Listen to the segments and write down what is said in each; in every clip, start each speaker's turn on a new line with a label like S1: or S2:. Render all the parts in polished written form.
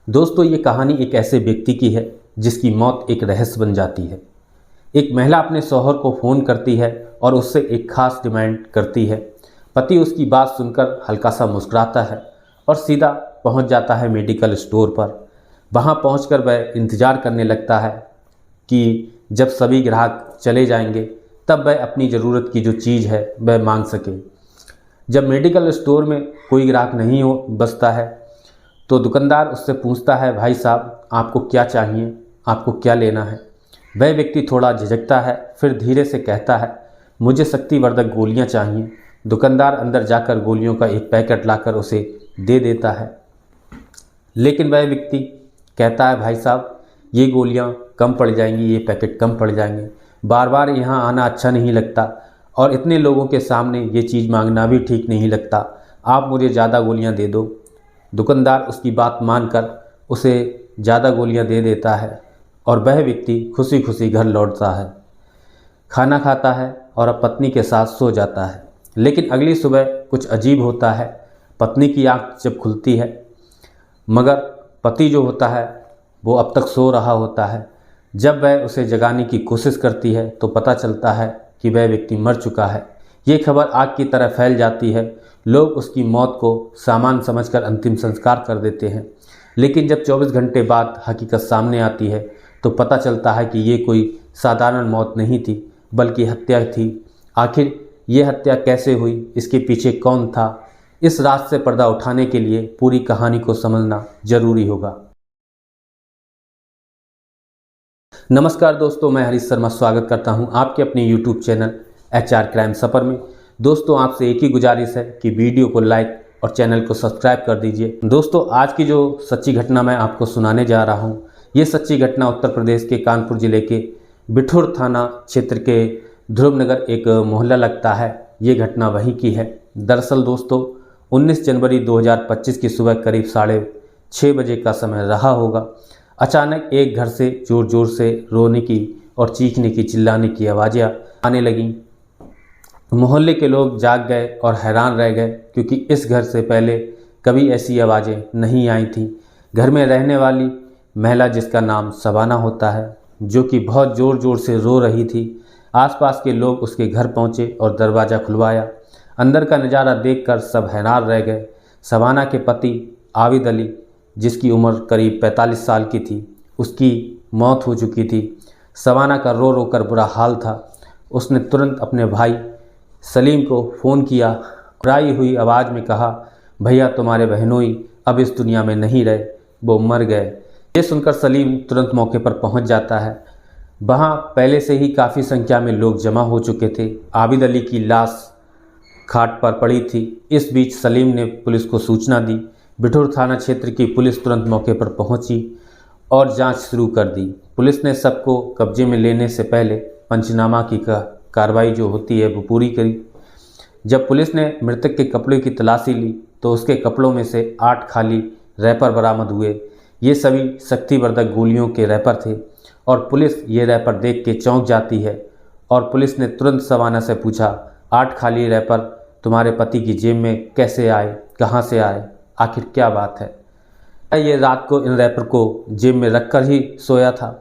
S1: दोस्तों, ये कहानी एक ऐसे व्यक्ति की है जिसकी मौत एक रहस्य बन जाती है। एक महिला अपने शौहर को फ़ोन करती है और उससे एक खास डिमांड करती है। पति उसकी बात सुनकर हल्का सा मुस्कुराता है और सीधा पहुंच जाता है मेडिकल स्टोर पर। वहां पहुंचकर वह इंतज़ार करने लगता है कि जब सभी ग्राहक चले जाएंगे तब वह अपनी ज़रूरत की जो चीज़ है वह मांग सके। जब मेडिकल स्टोर में कोई ग्राहक नहीं बचता है तो दुकानदार उससे पूछता है, भाई साहब आपको क्या चाहिए, आपको क्या लेना है। वह व्यक्ति थोड़ा झिझकता है, फिर धीरे से कहता है, मुझे शक्तिवर्धक गोलियां चाहिए। दुकानदार अंदर जाकर गोलियों का एक पैकेट लाकर उसे दे देता है, लेकिन वह व्यक्ति कहता है, भाई साहब ये गोलियां कम पड़ जाएंगी, ये पैकेट कम पड़ जाएंगे, बार बार यहाँ आना अच्छा नहीं लगता और इतने लोगों के सामने ये चीज़ मांगना भी ठीक नहीं लगता, आप मुझे ज़्यादा गोलियां दे दो। दुकानदार उसकी बात मानकर उसे ज़्यादा गोलियां दे देता है और वह व्यक्ति खुशी खुशी घर लौटता है, खाना खाता है और अब पत्नी के साथ सो जाता है। लेकिन अगली सुबह कुछ अजीब होता है। पत्नी की आँख जब खुलती है मगर पति जो होता है वो अब तक सो रहा होता है। जब वह उसे जगाने की कोशिश करती है तो पता चलता है कि वह व्यक्ति मर चुका है। ये खबर आग की तरह फैल जाती है। लोग उसकी मौत को सामान्य समझकर अंतिम संस्कार कर देते हैं, लेकिन जब 24 घंटे बाद हकीकत सामने आती है तो पता चलता है कि ये कोई साधारण मौत नहीं थी बल्कि हत्या थी। आखिर ये हत्या कैसे हुई, इसके पीछे कौन था, इस राज से पर्दा उठाने के लिए पूरी कहानी को समझना जरूरी होगा। नमस्कार दोस्तों, मैं हरीश शर्मा स्वागत करता हूं आपके अपने YouTube चैनल HR क्राइम सफर में। दोस्तों, आपसे एक ही गुजारिश है कि वीडियो को लाइक और चैनल को सब्सक्राइब कर दीजिए। दोस्तों, आज की जो सच्ची घटना मैं आपको सुनाने जा रहा हूं, ये सच्ची घटना उत्तर प्रदेश के कानपुर ज़िले के बिठूर थाना क्षेत्र के ध्रुवनगर एक मोहल्ला लगता है। ये घटना वहीं की है। दरअसल दोस्तों, 19 जनवरी 2025 की सुबह करीब 6:30 बजे का समय रहा होगा। अचानक एक घर से ज़ोर ज़ोर से रोने की और चीखने की, चिल्लाने की आवाज़ें आने लगीं। मोहल्ले के लोग जाग गए और हैरान रह गए, क्योंकि इस घर से पहले कभी ऐसी आवाज़ें नहीं आई थीं। घर में रहने वाली महिला, जिसका नाम शबाना होता है, जो कि बहुत ज़ोर ज़ोर से रो रही थी। आसपास के लोग उसके घर पहुंचे और दरवाज़ा खुलवाया। अंदर का नज़ारा देखकर सब हैरान रह गए। शबाना के पति आबिद अली, जिसकी उम्र करीब 45 साल की थी, उसकी मौत हो चुकी थी। शबाना का रो रो कर बुरा हाल था। उसने तुरंत अपने भाई सलीम को फ़ोन किया, घबराई हुई आवाज़ में कहा, भैया तुम्हारे बहनोई अब इस दुनिया में नहीं रहे, वो मर गए। ये सुनकर सलीम तुरंत मौके पर पहुंच जाता है। वहां पहले से ही काफ़ी संख्या में लोग जमा हो चुके थे। आबिद अली की लाश खाट पर पड़ी थी। इस बीच सलीम ने पुलिस को सूचना दी। बिठूर थाना क्षेत्र की पुलिस तुरंत मौके पर पहुंची और जांच शुरू कर दी। पुलिस ने सबको कब्जे में लेने से पहले पंचनामा की कार्रवाई जो होती है वो पूरी करी। जब पुलिस ने मृतक के कपड़े की तलाशी ली तो उसके कपड़ों में से 8 खाली रैपर बरामद हुए। ये सभी शक्तिवर्धक गोलियों के रैपर थे और पुलिस ये रैपर देख के चौंक जाती है और पुलिस ने तुरंत शबाना से पूछा, 8 खाली रैपर तुम्हारे पति की जेब में कैसे आए, कहाँ से आए, आखिर क्या बात है? ये रात को इन रैपर को जेब में रखकर ही सोया था।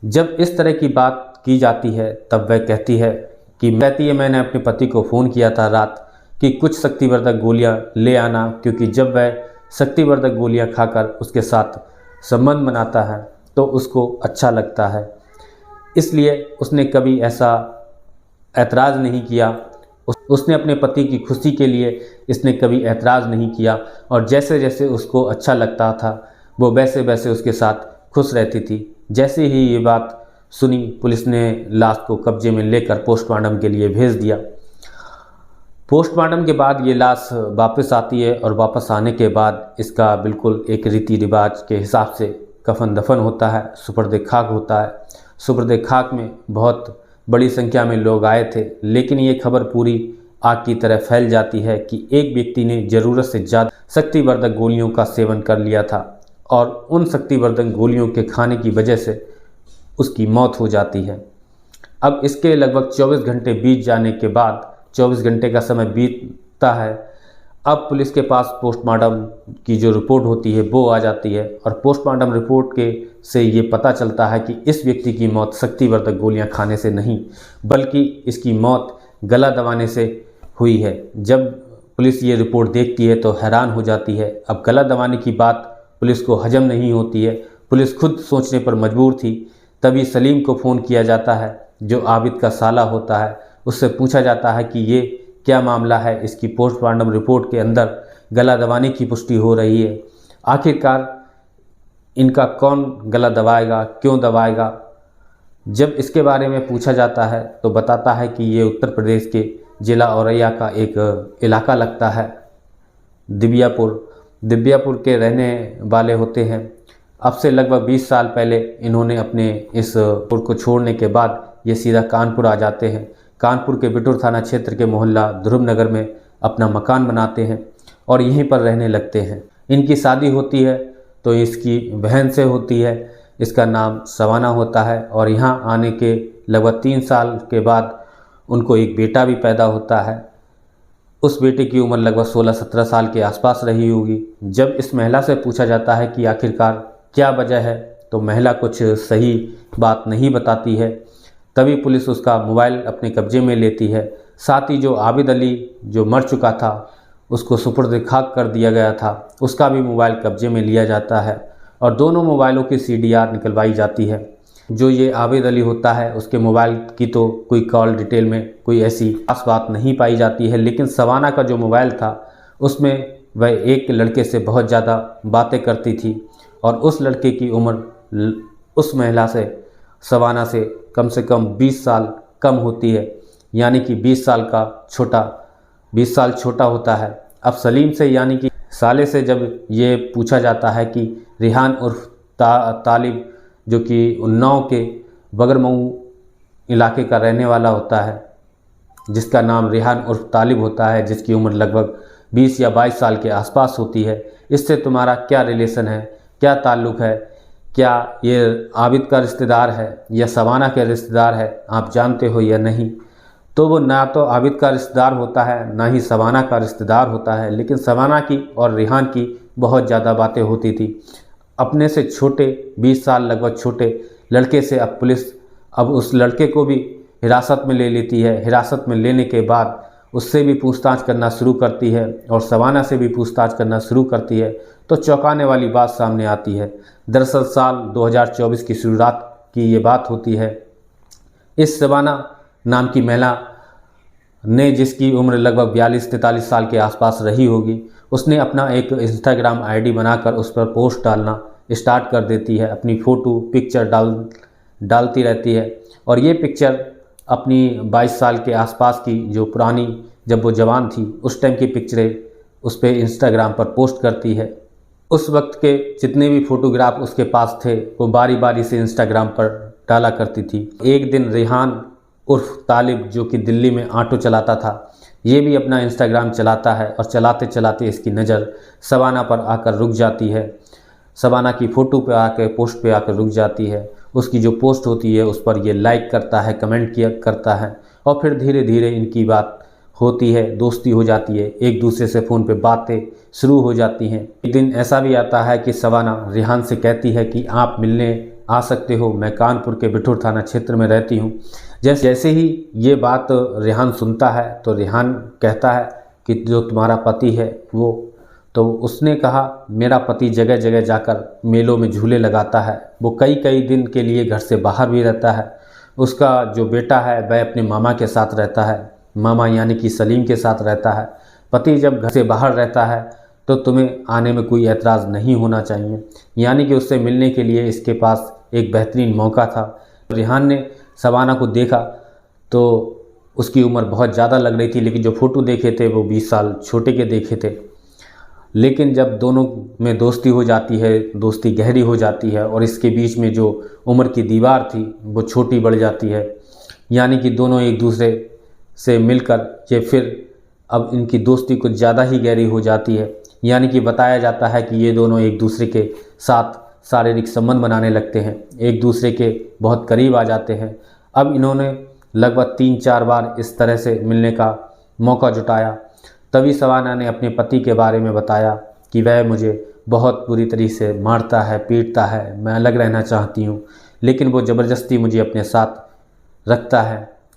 S1: जब इस तरह की बात की जाती है तब वह कहती है मैंने अपने पति को फ़ोन किया था रात कि कुछ शक्तिवर्धक गोलियां ले आना, क्योंकि जब वह शक्तिवर्धक गोलियां खाकर उसके साथ संबंध बनाता है तो उसको अच्छा लगता है। इसलिए उसने कभी ऐसा ऐतराज़ नहीं किया। उसने अपने पति की खुशी के लिए इसने कभी ऐतराज़ नहीं किया और जैसे जैसे उसको अच्छा लगता था वो वैसे वैसे उसके साथ खुश रहती थी। जैसे ही ये बात सुनी, पुलिस ने लाश को कब्जे में लेकर पोस्टमार्टम के लिए भेज दिया। पोस्टमार्टम के बाद ये लाश वापस आती है और वापस आने के बाद इसका बिल्कुल एक रीति रिवाज के हिसाब से कफन दफन होता है, सुपुर्द खाक होता है। सुपुर्द खाक में बहुत बड़ी संख्या में लोग आए थे, लेकिन ये खबर पूरी आग की तरह फैल जाती है कि एक व्यक्ति ने ज़रूरत से ज़्यादा शक्तिवर्धक गोलियों का सेवन कर लिया था और उन शक्तिवर्धक गोलियों के खाने की वजह से उसकी मौत हो जाती है। अब इसके लगभग 24 घंटे बीत जाने के बाद, 24 घंटे का समय बीतता है अब पुलिस के पास पोस्टमार्टम की जो रिपोर्ट होती है वो आ जाती है और पोस्टमार्टम रिपोर्ट के से ये पता चलता है कि इस व्यक्ति की मौत शक्तिवर्धक गोलियां खाने से नहीं बल्कि इसकी मौत गला दबाने से हुई है। जब पुलिस ये रिपोर्ट देखती है तो हैरान हो जाती है। अब गला दबाने की बात पुलिस को हजम नहीं होती है, पुलिस खुद सोचने पर मजबूर थी। तभी सलीम को फ़ोन किया जाता है जो आबिद का साला होता है। उससे पूछा जाता है कि ये क्या मामला है, इसकी पोस्टमार्टम रिपोर्ट के अंदर गला दबाने की पुष्टि हो रही है, आखिरकार इनका कौन गला दबाएगा, क्यों दबाएगा। जब इसके बारे में पूछा जाता है तो बताता है कि ये उत्तर प्रदेश के जिला औरैया का एक इलाका लगता है, दिव्यापुर के रहने वाले होते हैं। अब से लगभग 20 साल पहले इन्होंने अपने इस पुर को छोड़ने के बाद ये सीधा कानपुर आ जाते हैं। कानपुर के बिटूर थाना क्षेत्र के मोहल्ला ध्रुव नगर में अपना मकान बनाते हैं और यहीं पर रहने लगते हैं। इनकी शादी होती है तो इसकी बहन से होती है, इसका नाम सवाना होता है और यहाँ आने के लगभग 3 साल के बाद उनको एक बेटा भी पैदा होता है। उस बेटे की उम्र लगभग 16-17 साल के आसपास रही होगी। जब इस महिला से पूछा जाता है कि आखिरकार क्या वजह है तो महिला कुछ सही बात नहीं बताती है। तभी पुलिस उसका मोबाइल अपने कब्जे में लेती है। साथ ही जो आबिद अली जो मर चुका था उसको सुपुर्द खाक कर दिया गया था, उसका भी मोबाइल कब्जे में लिया जाता है और दोनों मोबाइलों की CDR निकलवाई जाती है। जो ये आबिद अली होता है उसके मोबाइल की तो कोई कॉल डिटेल में कोई ऐसी खास बात नहीं पाई जाती है, लेकिन सवाना का जो मोबाइल था उसमें वह एक लड़के से बहुत ज़्यादा बातें करती थी और उस लड़के की उम्र उस महिला से सवाना से कम 20 साल कम होती है, यानी कि 20 साल छोटा होता है। अब सलीम से यानी कि साले से जब ये पूछा जाता है कि रिहान उर्फ तालिब जो कि उन्नाव के बगरमऊ इलाके का रहने वाला होता है, जिसका नाम रिहान उर्फ तालिब होता है, जिसकी उम्र लगभग 20 या 22 साल के आसपास होती है, इससे तुम्हारा क्या रिलेशन है, क्या ताल्लुक़ है, क्या ये आबिद का रिश्तेदार है या सवाना का रिश्तेदार है, आप जानते हो या नहीं। तो वो ना तो आबिद का रिश्तेदार होता है ना ही सवाना का रिश्तेदार होता है, लेकिन सवाना की और रिहान की बहुत ज़्यादा बातें होती थी। अपने से छोटे 20 साल लगभग छोटे लड़के से अब पुलिस अब उस लड़के को भी हिरासत में ले लेती है। हिरासत में लेने के बाद उससे भी पूछताछ करना शुरू करती है और सवाना से भी पूछताछ करना शुरू करती है। तो चौंकाने वाली बात सामने आती है। दरअसल साल 2024 की शुरुआत की ये बात होती है। इस सवाना नाम की महिला ने, जिसकी उम्र लगभग 42-43 साल के आसपास रही होगी, उसने अपना एक इंस्टाग्राम आईडी बनाकर उस पर पोस्ट डालना स्टार्ट कर देती है। अपनी फ़ोटो पिक्चर डालती रहती है और ये पिक्चर अपनी 22 साल के आसपास की जो पुरानी जब वो जवान थी उस टाइम की पिक्चरें उस पर इंस्टाग्राम पर पोस्ट करती है। उस वक्त के जितने भी फ़ोटोग्राफ उसके पास थे वो बारी बारी से इंस्टाग्राम पर डाला करती थी। एक दिन रिहान उर्फ तालिब जो कि दिल्ली में ऑटो चलाता था, ये भी अपना इंस्टाग्राम चलाता है और चलाते चलाते इसकी नज़र सवाना पर आकर रुक जाती है। सवाना की फ़ोटो पे आकर पोस्ट पे आकर रुक जाती है। उसकी जो पोस्ट होती है उस पर ये लाइक करता है, कमेंट करता है और फिर धीरे धीरे इनकी बात होती है, दोस्ती हो जाती है, एक दूसरे से फ़ोन पे बातें शुरू हो जाती हैं। एक दिन ऐसा भी आता है कि सवाना रिहान से कहती है कि आप मिलने आ सकते हो, मैं कानपुर के बिठूर थाना क्षेत्र में रहती हूँ। जैसे ही ये बात रिहान सुनता है तो रिहान कहता है कि जो तुम्हारा पति है वो, तो उसने कहा मेरा पति जगह जगह जाकर मेलों में झूले लगाता है, वो कई दिन के लिए घर से बाहर भी रहता है। उसका जो बेटा है वह अपने मामा के साथ रहता है, मामा यानी कि सलीम के साथ रहता है। पति जब घर से बाहर रहता है तो तुम्हें आने में कोई ऐतराज़ नहीं होना चाहिए। यानी कि उससे मिलने के लिए इसके पास एक बेहतरीन मौका था। रिहान ने सवाना को देखा तो उसकी उम्र बहुत ज़्यादा लग रही थी, लेकिन जो फ़ोटो देखे थे वो 20 साल छोटे के देखे थे। लेकिन जब दोनों में दोस्ती हो जाती है, दोस्ती गहरी हो जाती है और इसके बीच में जो उम्र की दीवार थी वो छोटी बढ़ जाती है। यानी कि दोनों एक दूसरे से मिलकर ये फिर अब इनकी दोस्ती कुछ ज़्यादा ही गहरी हो जाती है। यानी कि बताया जाता है कि ये दोनों एक दूसरे के साथ शारीरिक संबंध बनाने लगते हैं, एक दूसरे के बहुत करीब आ जाते हैं। अब इन्होंने लगभग 3-4 बार इस तरह से मिलने का मौका जुटाया। तभी सवाना ने अपने पति के बारे में बताया कि वह मुझे बहुत बुरी तरीके से मारता है, पीटता है, मैं अलग रहना चाहती हूँ, लेकिन वो ज़बरदस्ती मुझे अपने साथ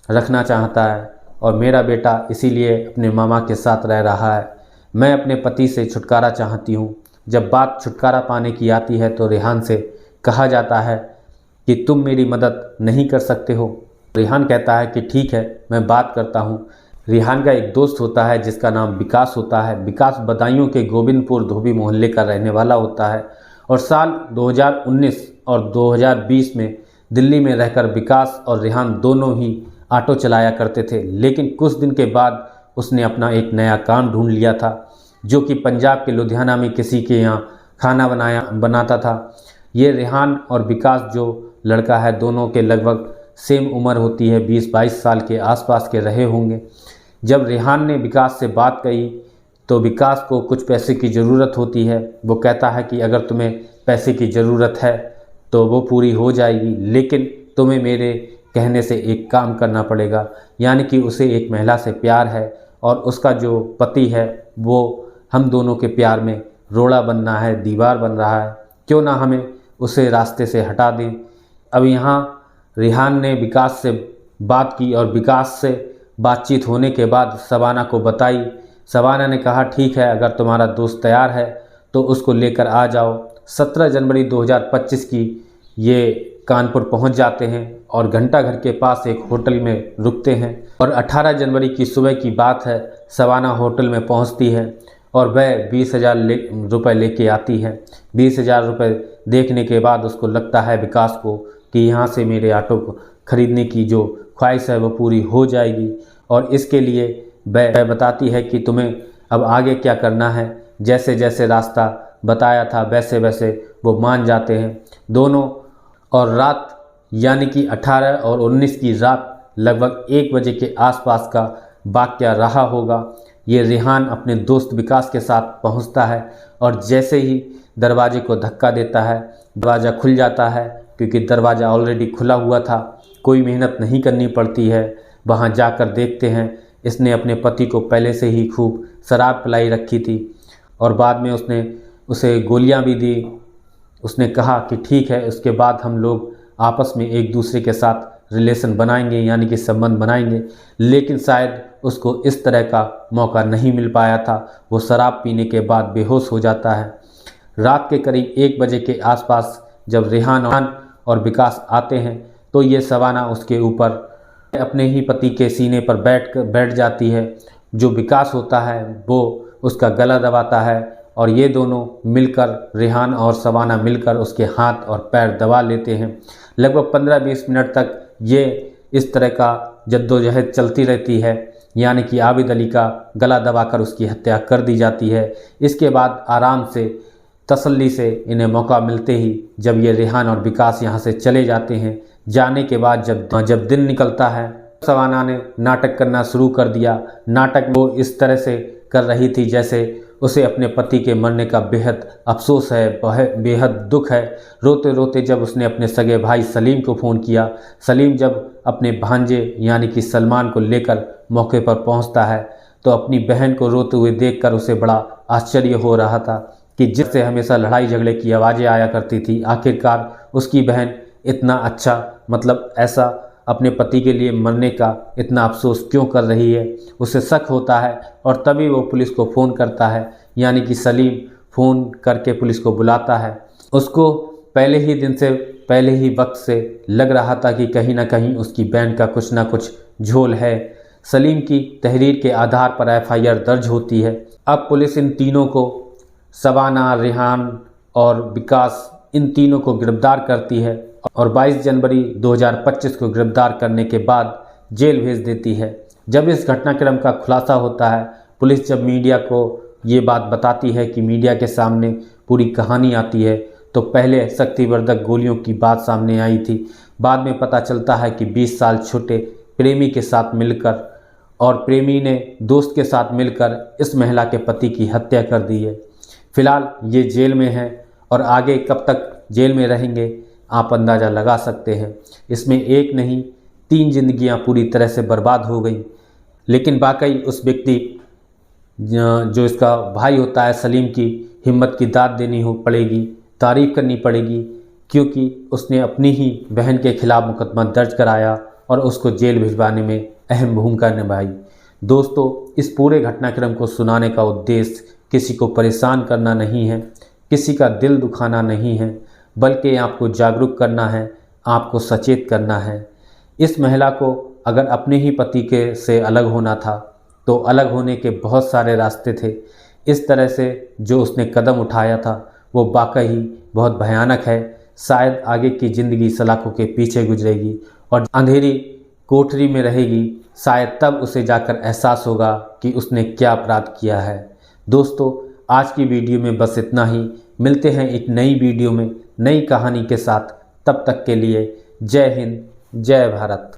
S1: रखना चाहता है और मेरा बेटा इसीलिए अपने मामा के साथ रह रहा है। मैं अपने पति से छुटकारा चाहती हूँ। जब बात छुटकारा पाने की आती है तो रेहान से कहा जाता है कि तुम मेरी मदद नहीं कर सकते हो। रेहान कहता है कि ठीक है, मैं बात करता हूँ। रेहान का एक दोस्त होता है जिसका नाम विकास होता है। विकास बदायूं के गोविंदपुर धोबी मोहल्ले का रहने वाला होता है और साल 2019 और 2020 में दिल्ली में रहकर विकास और रेहान दोनों ही ऑटो चलाया करते थे। लेकिन कुछ दिन के बाद उसने अपना एक नया काम ढूंढ लिया था, जो कि पंजाब के लुधियाना में किसी के यहाँ खाना बनाता था। ये रेहान और विकास जो लड़का है, दोनों के लगभग सेम उम्र होती है, 20-22 साल के आसपास के रहे होंगे। जब रेहान ने विकास से बात कही तो विकास को कुछ पैसे की ज़रूरत होती है। वो कहता है कि अगर तुम्हें पैसे की ज़रूरत है तो वो पूरी हो जाएगी, लेकिन तुम्हें मेरे कहने से एक काम करना पड़ेगा। यानी कि उसे एक महिला से प्यार है और उसका जो पति है वो हम दोनों के प्यार में रोड़ा बन रहा है, दीवार बन रहा है। क्यों ना हमें उसे रास्ते से हटा दें। अब यहाँ रेहान ने विकास से बात की और विकास से बातचीत होने के बाद सवाना को बताई। सवाना ने कहा ठीक है, अगर तुम्हारा दोस्त तैयार है तो उसको लेकर आ जाओ। 17 जनवरी 2025 की ये कानपुर पहुंच जाते हैं और घंटाघर के पास एक होटल में रुकते हैं और 18 जनवरी की सुबह की बात है, सवाना होटल में पहुंचती है और वह 20,000 रुपये लेके आती है। 20,000 रुपये देखने के बाद उसको लगता है विकास को कि यहाँ से मेरे ऑटो को ख़रीदने की जो ख्वाहिश है वो पूरी हो जाएगी और इसके लिए वह बताती है कि तुम्हें अब आगे क्या करना है। जैसे जैसे रास्ता बताया था वैसे वैसे वो मान जाते हैं दोनों। और रात यानी कि 18 और 19 की रात लगभग 1 बजे के आसपास का वाक़या रहा होगा। ये रेहान अपने दोस्त विकास के साथ पहुंचता है और जैसे ही दरवाजे को धक्का देता है, दरवाज़ा खुल जाता है क्योंकि दरवाज़ा ऑलरेडी खुला हुआ था। कोई मेहनत नहीं करनी पड़ती है। वहाँ जाकर देखते हैं इसने अपने पति को पहले से ही खूब शराब पिलाई रखी थी और बाद में उसने उसे गोलियां भी दी। उसने कहा कि ठीक है, उसके बाद हम लोग आपस में एक दूसरे के साथ रिलेशन बनाएंगे, यानी कि संबंध बनाएंगे। लेकिन शायद उसको इस तरह का मौका नहीं मिल पाया था। वो शराब पीने के बाद बेहोश हो जाता है। रात के करीब 1 बजे के आसपास जब रेहान और विकास आते हैं तो ये सवाना उसके ऊपर अपने ही पति के सीने पर बैठ जाती है। जो विकास होता है वो उसका गला दबाता है और ये दोनों मिलकर, रेहान और सवाना मिलकर उसके हाथ और पैर दबा लेते हैं। लगभग 15-20 मिनट तक ये इस तरह का जद्दोजहद चलती रहती है, यानी कि आबिद अली का गला दबाकर उसकी हत्या कर दी जाती है। इसके बाद आराम से, तसल्ली से इन्हें मौका मिलते ही जब ये रेहान और विकास यहाँ से चले जाते हैं, जाने के बाद जब दिन निकलता है, सवाना ने नाटक करना शुरू कर दिया। नाटक वो इस तरह से कर रही थी जैसे उसे अपने पति के मरने का बेहद अफसोस है, बेहद दुख है। रोते रोते जब उसने अपने सगे भाई सलीम को फ़ोन किया, सलीम जब अपने भांजे यानी कि सलमान को लेकर मौके पर पहुंचता है तो अपनी बहन को रोते हुए देखकर उसे बड़ा आश्चर्य हो रहा था कि जिससे हमेशा लड़ाई झगड़े की आवाज़ें आया करती थी, आखिरकार उसकी बहन इतना अच्छा, मतलब ऐसा अपने पति के लिए मरने का इतना अफसोस क्यों कर रही है। उसे शक होता है और तभी वो पुलिस को फ़ोन करता है, यानी कि सलीम फ़ोन करके पुलिस को बुलाता है। उसको पहले ही वक्त से लग रहा था कि कहीं ना कहीं उसकी बहन का कुछ ना कुछ झोल है। सलीम की तहरीर के आधार पर FIR दर्ज होती है। अब पुलिस इन तीनों को, सवाना, रेहान और विकास, इन तीनों को गिरफ्तार करती है और 22 जनवरी 2025 को गिरफ्तार करने के बाद जेल भेज देती है। जब इस घटनाक्रम का खुलासा होता है, पुलिस जब मीडिया को ये बात बताती है कि मीडिया के सामने पूरी कहानी आती है, तो पहले शक्तिवर्धक गोलियों की बात सामने आई थी। बाद में पता चलता है कि 20 साल छोटे प्रेमी के साथ मिलकर और प्रेमी ने दोस्त के साथ मिलकर इस महिला के पति की हत्या कर दी है। फिलहाल ये जेल में है और आगे कब तक जेल में रहेंगे आप अंदाज़ा लगा सकते हैं। इसमें एक नहीं 3 जिंदगियां पूरी तरह से बर्बाद हो गई। लेकिन वाकई उस व्यक्ति जो इसका भाई होता है सलीम की हिम्मत की दाद देनी पड़ेगी, तारीफ़ करनी पड़ेगी, क्योंकि उसने अपनी ही बहन के खिलाफ़ मुकदमा दर्ज कराया और उसको जेल भिजवाने में अहम भूमिका निभाई। दोस्तों, इस पूरे घटनाक्रम को सुनाने का उद्देश्य किसी को परेशान करना नहीं है, किसी का दिल दुखाना नहीं है, बल्कि आपको जागरूक करना है, आपको सचेत करना है। इस महिला को अगर अपने ही पति के से अलग होना था तो अलग होने के बहुत सारे रास्ते थे। इस तरह से जो उसने कदम उठाया था वो वाकई ही बहुत भयानक है। शायद आगे की ज़िंदगी सलाखों के पीछे गुजरेगी और अंधेरी कोठरी में रहेगी। शायद तब उसे जाकर एहसास होगा कि उसने क्या अपराध किया है। दोस्तों, आज की वीडियो में बस इतना ही। मिलते हैं एक नई वीडियो में नई कहानी के साथ। तब तक के लिए जय हिंद, जय भारत।